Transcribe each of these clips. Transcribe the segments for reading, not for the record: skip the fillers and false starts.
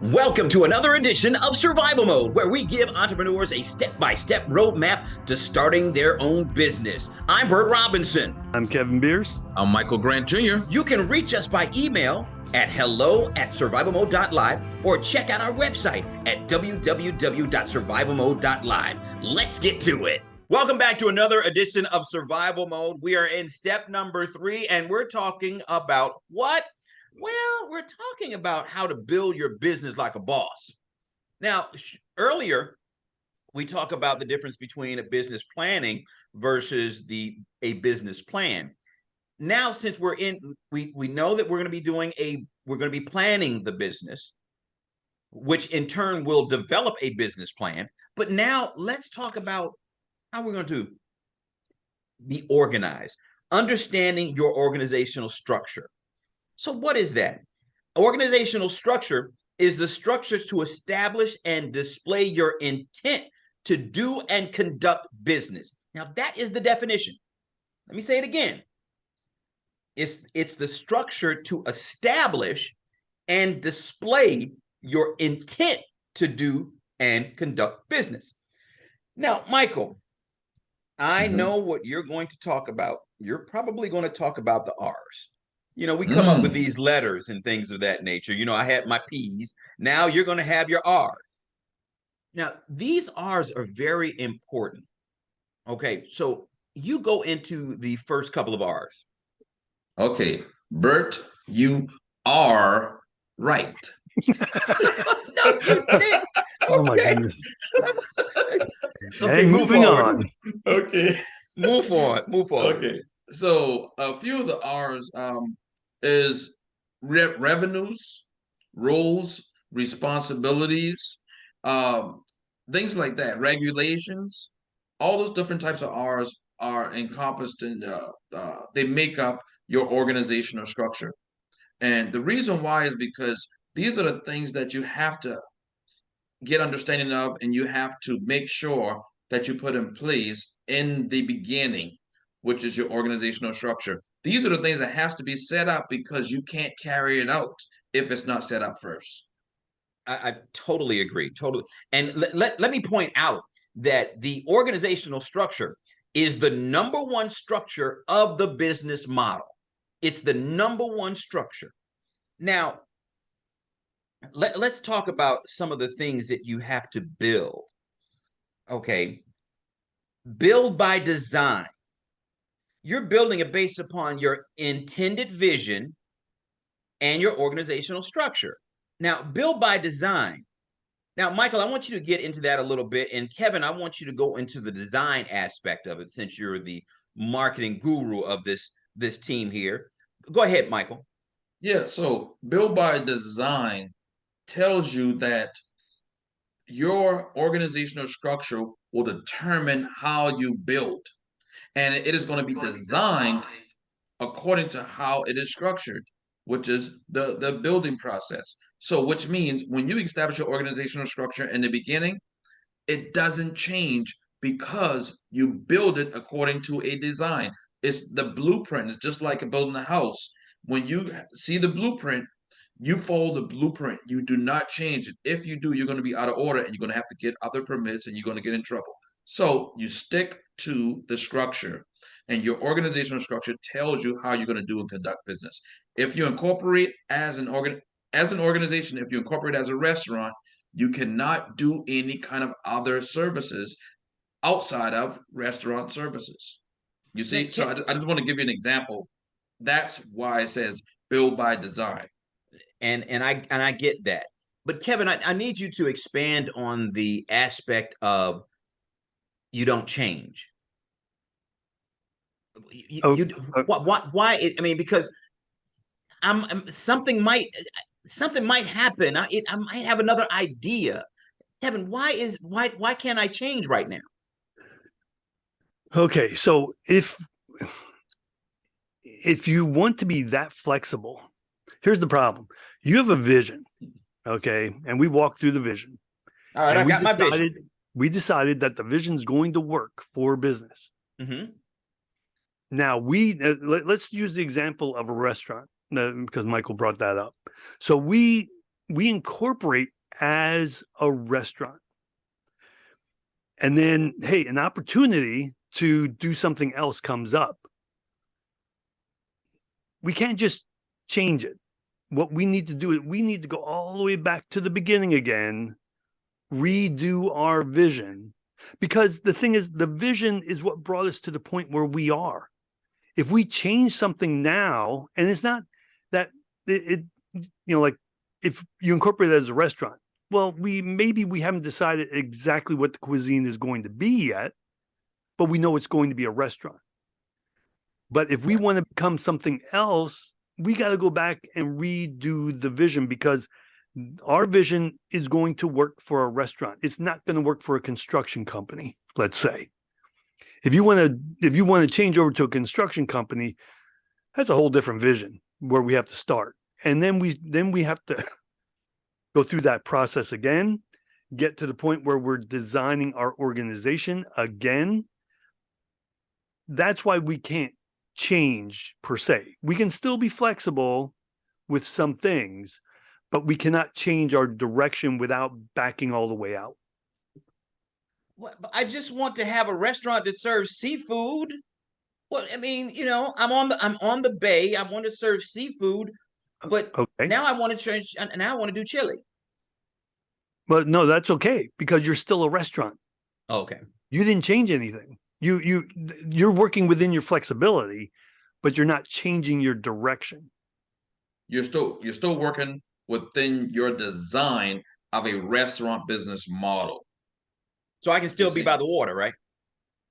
Welcome to another edition of Survival Mode, where we give entrepreneurs a step-by-step roadmap to starting their own business. I'm Bert Robinson. I'm Kevin Beers. I'm Michael Grant Jr. You can reach us by email at hello@survivalmode.live or check out our website at www.survivalmode.live. Let's get to it. Welcome back to another edition of Survival Mode. We are in step number 3, and we're talking about what? Well, we're talking about how to build your business like a boss. Now, earlier, we talked about the difference between a business planning versus a business plan. Now, since we know that we're going to be planning the business, which in turn will develop a business plan. But now let's talk about how we're going to be organized, understanding your organizational structure. So what is that? Organizational structure is the structure to establish and display your intent to do and conduct business. Now, that is the definition. Let me say it again. It's the structure to establish and display your intent to do and conduct business. Now, Michael, I know what you're going to talk about. You're probably going to talk about the R's. You know, we come up with these letters and things of that nature. You know, I had my P's. Now you're going to have your R's. Now, these R's are very important. Okay, so you go into the first couple of R's. Okay, Bert, you are right. No, you didn't. Oh my Okay. goodness. Okay, Hey, move moving forward. on. Okay. Move on. Okay. So a few of the R's is revenues, roles, responsibilities, things like that, regulations. All those different types of R's are encompassed in they make up your organizational structure. And the reason why is because these are the things that you have to get understanding of, and you have to make sure that you put in place in the beginning, which is your organizational structure. These are the things that has to be set up because you can't carry it out if it's not set up first. I totally agree. Totally. And let me point out that the organizational structure is the number one structure of the business model. It's the number one structure. Now, let's talk about some of the things that you have to build. Okay. Build by design. You're building it based upon your intended vision and your organizational structure. Now, build by design. Now, Michael, I want you to get into that a little bit. And Kevin, I want you to go into the design aspect of it since you're the marketing guru of this team here. Go ahead, Michael. Yeah, so build by design tells you that your organizational structure will determine how you build. And it is going to be designed according to how it is structured, which is the building process. So, which means when you establish your organizational structure in the beginning, it doesn't change because you build it according to a design. It's the blueprint. It's just like building a house. When you see the blueprint, you follow the blueprint. You do not change it. If you do, you're going to be out of order and you're going to have to get other permits and you're going to get in trouble. So you stick to the structure, and your organizational structure tells you how you're going to do and conduct business. If you incorporate as an organization, if you incorporate as a restaurant, you cannot do any kind of other services outside of restaurant services. You see, so I just want to give you an example. That's why it says build by design. And I get that. But Kevin, I need you to expand on the aspect of you don't change. Why? I mean, because something might happen. I might have another idea. Kevin, why can't I change right now? Okay, so if you want to be that flexible, here's the problem. You have a vision, okay, and we walked through the vision. All right, I got my vision. We decided that the vision is going to work for business. Mm-hmm. Now let's use the example of a restaurant because Michael brought that up. So we we incorporate as a restaurant. And then, hey, an opportunity to do something else comes up. We can't just change it. What we need to do is we need to go all the way back to the beginning again, redo our vision. Because the thing is, the vision is what brought us to the point where we are. If we change something now, and it's not that like if you incorporate it as a restaurant, well, maybe we haven't decided exactly what the cuisine is going to be yet, but we know it's going to be a restaurant. But if we want to become something else, we got to go back and redo the vision, because our vision is going to work for a restaurant. It's not going to work for a construction company, let's say. If you want to change over to a construction company, that's a whole different vision where we have to start. And then we have to go through that process again, get to the point where we're designing our organization again. That's why we can't change per se. We can still be flexible with some things, but we cannot change our direction without backing all the way out. I just want to have a restaurant that serves seafood. Well, I mean, I'm on the bay. I want to serve seafood, but okay. Now I want to change. Now I want to do chili. But no, that's okay, because you're still a restaurant. Okay. You didn't change anything. You're working within your flexibility, but you're not changing your direction. You're still working within your design of a restaurant business model. So I can still be by the water, right?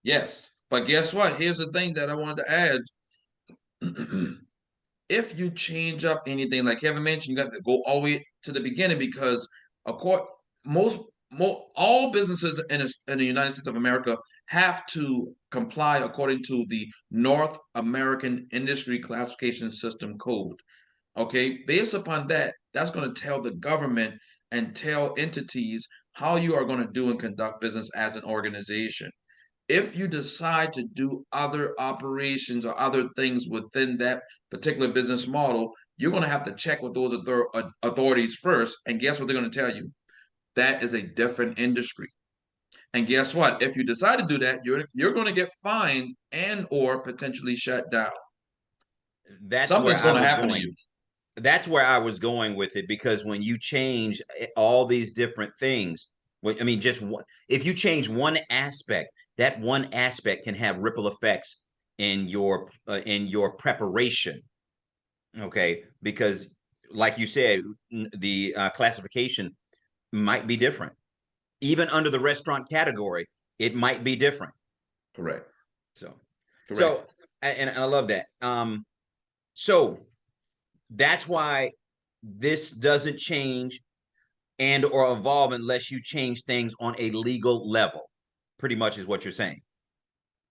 Yes. But guess what? Here's the thing that I wanted to add. If you change up anything, like Kevin mentioned, you got to go all the way to the beginning, because all businesses in the United States of America have to comply according to the North American Industry Classification System Code. Okay, based upon that, that's going to tell the government and tell entities how you are going to do and conduct business as an organization. If you decide to do other operations or other things within that particular business model, you're going to have to check with those authorities first. And guess what they're going to tell you? That is a different industry. And guess what? If you decide to do that, you're going to get fined and or potentially shut down. Something's going to happen to you. That's where I was going with it, because when you change all these different things, I mean, if you change one aspect, that one aspect can have ripple effects in your preparation. Okay, because like you said, the classification might be different. Even under the restaurant category, it might be different. Correct. So, and I love that. So that's why this doesn't change and or evolve unless you change things on a legal level. Pretty much is what you're saying.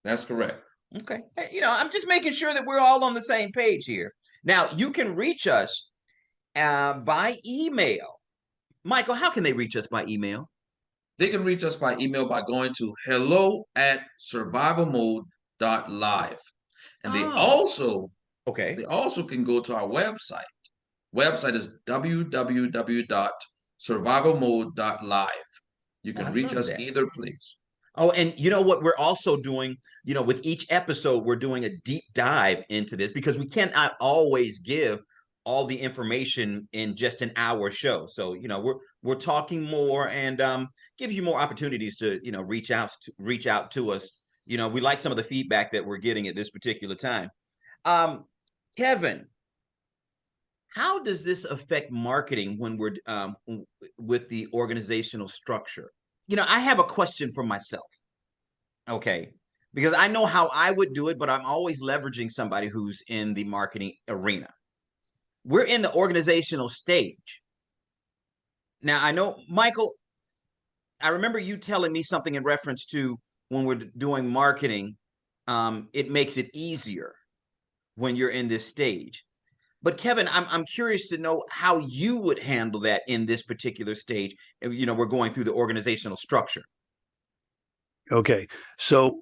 That's correct. Okay. I'm just making sure that we're all on the same page here. Now, you can reach us by email. Michael, how can they reach us by email? They can reach us by email by going to hello@survivalmode.live. And they also can go to our website. Website is www.survivalmode.live. You can reach us either place. Oh, and you know what we're also doing, with each episode, we're doing a deep dive into this, because we cannot always give all the information in just an hour show. So, we're talking more, and gives you more opportunities to, reach out to us. We like some of the feedback that we're getting at this particular time. Kevin, how does this affect marketing when we're with the organizational structure? I have a question for myself. Okay. Because I know how I would do it, but I'm always leveraging somebody who's in the marketing arena. We're in the organizational stage. Now, I know, Michael, I remember you telling me something in reference to when we're doing marketing, it makes it easier when you're in this stage. But Kevin, I'm curious to know how you would handle that in this particular stage. We're going through the organizational structure. Okay. So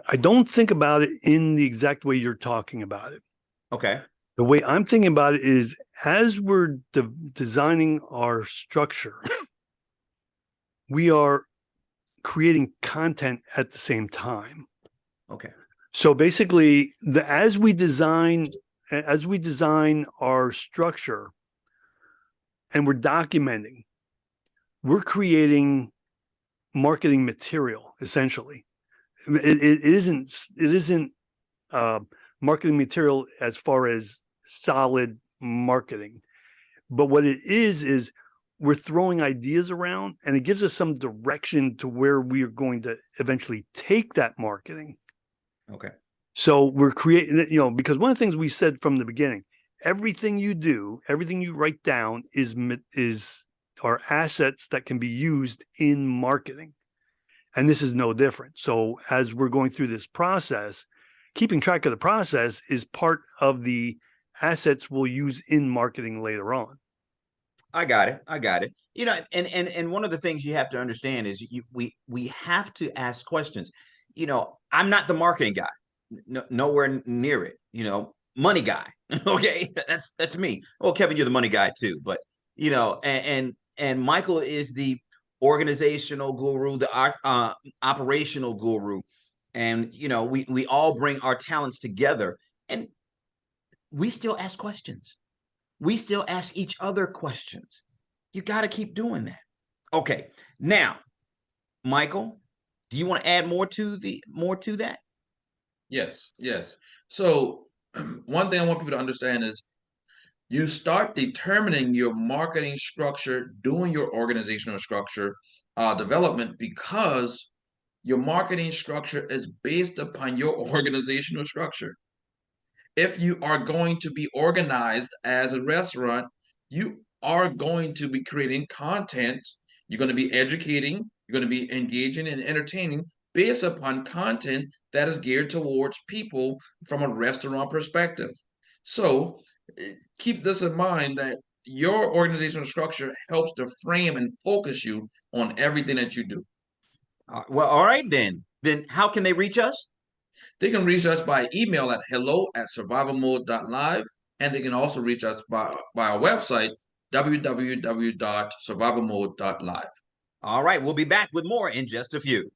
I don't think about it in the exact way you're talking about it. Okay. The way I'm thinking about it is as we're designing our structure, we are creating content at the same time. Okay. So basically, as we design our structure and we're documenting, we're creating marketing material essentially. It isn't marketing material as far as solid marketing, but what it is we're throwing ideas around, and it gives us some direction to where we are going to eventually take that marketing. Okay. So we're creating, because one of the things we said from the beginning, everything you do, everything you write down is are assets that can be used in marketing. And this is no different. So as we're going through this process, keeping track of the process is part of the assets we'll use in marketing later on. I got it. I got it. And one of the things you have to understand is we have to ask questions. I'm not the marketing guy. Nowhere near it. Money guy. Okay, that's me. Well, Kevin, you're the money guy too. But and Michael is the organizational guru, the operational guru, and we all bring our talents together, and we still ask questions. We still ask each other questions. You got to keep doing that. Okay. Now, Michael, do you want to add more to that? Yes, yes. So one thing I want people to understand is you start determining your marketing structure, doing your organizational structure development, because your marketing structure is based upon your organizational structure. If you are going to be organized as a restaurant, you are going to be creating content. You're going to be educating, you're going to be engaging and entertaining based upon content that is geared towards people from a restaurant perspective. So keep this in mind that your organizational structure helps to frame and focus you on everything that you do. Well, all right then. Then how can they reach us? They can reach us by email at hello@survivalmode.live, and they can also reach us by our website, www.survivalmode.live. All right, we'll be back with more in just a few.